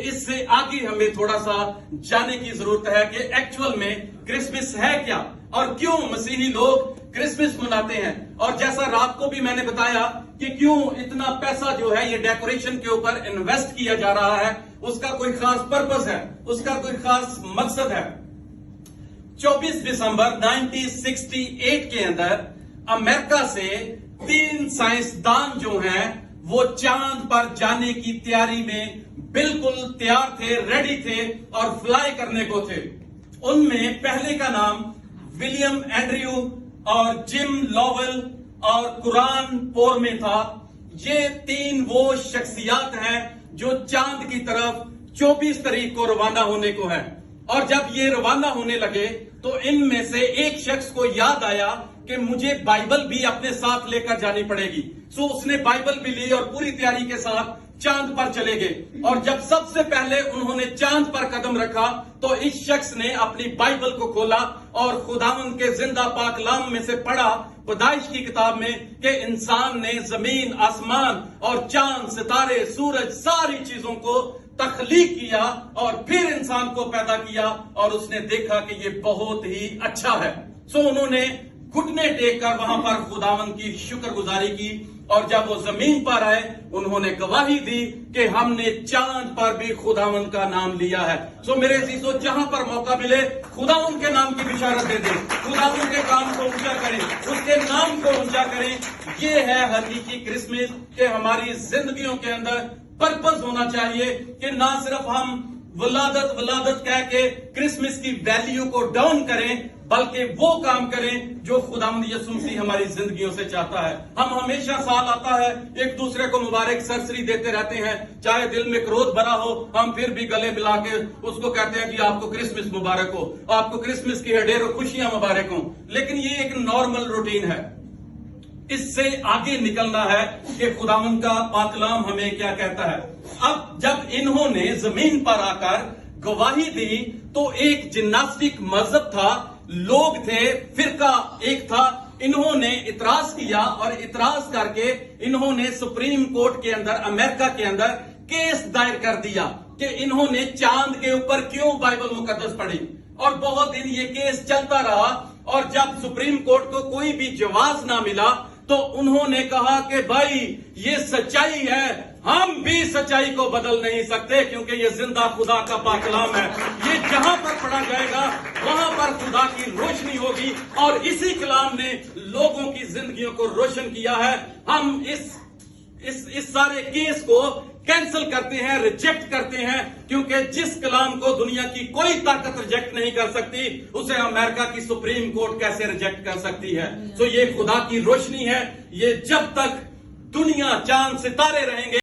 इससे आगे हमें थोड़ा सा जानने की जरूरत है कि एक्चुअल में क्रिसमस है क्या और क्यों मसीही लोग क्रिसमस मनाते हैं। और जैसा रात को भी मैंने बताया कि क्यों इतना पैसा जो है ये डेकोरेशन के ऊपर इन्वेस्ट किया जा रहा है, उसका कोई खास पर्पस है, उसका कोई खास मकसद है। 24 दिसंबर 1968 के अंदर अमेरिका से 3 साइंसदान जो हैं वो चांद पर जाने की तैयारी में बिल्कुल तैयार थे, रेडी थे और फ्लाई करने को थे। उनमें पहले का नाम विलियम एंड्रयू और जिम लॉवेल और कुरान पोर में था। ये 3 वो शख्सियात हैं जो चांद की तरफ 24 तारीख को रवाना होने को है। और जब ये रवाना होने लगे तो इनमें से एक शख्स को याद आया कि मुझे बाइबल भी अपने साथ लेकर जानी पड़ेगी। सो उसने बाइबल भी ली और पूरी तैयारी के साथ चांद पर चले गए। और जब सबसे पहले उन्होंने चांद पर कदम रखा तो इस शख्स ने अपनी बाइबल को खोला और खुदावंद के जिंदा पाक कलाम में से पढ़ा, पैदाइश की किताब में, कि इंसान ने जमीन, आसमान और चांद, सितारे, सूरज, सारी चीजों को तख्लीक किया और फिर इंसान को पैदा किया और उसने देखा कि ये बहुत ही अच्छा है। सो उन्होंने घुटने टेक कर वहां पर खुदावंद की शुक्रगुजारी की और जब वो जमीन पर आए उन्होंने गवाही दी कि हमने चांद पर भी खुदावंद का नाम लिया है। सो मेरे अजीजों, जहां पर मौका मिले खुदावंद के नाम की बिशारत दे दें, खुदावंद के काम को ऊंचा करें, उसके नाम को ऊंचा करें। ये है हकीकी क्रिसमस के हमारी जिंदगियों के अंदर पर्पस होना चाहिए कि ना सिर्फ हम वलादत वलादत कह के क्रिसमस की वैल्यू को डाउन करें, बल्कि वो काम करें जो खुदावंद यीशु मसीह हमारी जिंदगियों से चाहता है। हम हमेशा साल आता है एक दूसरे को मुबारक सरसरी देते रहते हैं, चाहे दिल में क्रोध भरा हो हम फिर भी गले मिला के उसको कहते हैं कि आपको क्रिसमस मुबारक हो, आपको क्रिसमस की ढेरों खुशियां मुबारक हो। लेकिन ये एक नॉर्मल रूटीन है। इससे आगे निकलना है कि खुदावंद का पाक कलाम हमें क्या कहता है। अब जब इन्होंने जमीन पर आकर गवाही दी तो एक जिम्नास्टिक मजहब था, लोग थे, फिरका एक था। इन्होंने इतराज किया और इतराज करके इन्होंने सुप्रीम कोर्ट के अंदर, अमेरिका के अंदर केस दायर कर दिया कि इन्होंने चांद के ऊपर क्यों बाइबल मुकद्दस पढ़ी। और बहुत दिन ये केस चलता रहा और जब सुप्रीम कोर्ट को कोई भी जवाब ना मिला तो उन्होंने कहा कि भाई ये सच्चाई है, हम भी सच्चाई को बदल नहीं सकते क्योंकि ये जिंदा खुदा का पाक कलाम है। ये जहां पर पढ़ा जाएगा वहां पर खुदा की रोशनी होगी और इसी कलाम ने लोगों की जिंदगियों को रोशन किया है। हम इस सारे केस को कैंसिल करते हैं, रिजेक्ट करते हैं, क्योंकि जिस कलाम को दुनिया की कोई ताकत रिजेक्ट नहीं कर सकती उसे अमेरिका की सुप्रीम कोर्ट कैसे रिजेक्ट कर सकती है। सो ये खुदा की रोशनी है। ये जब तक दुनिया, चांद, सितारे रहेंगे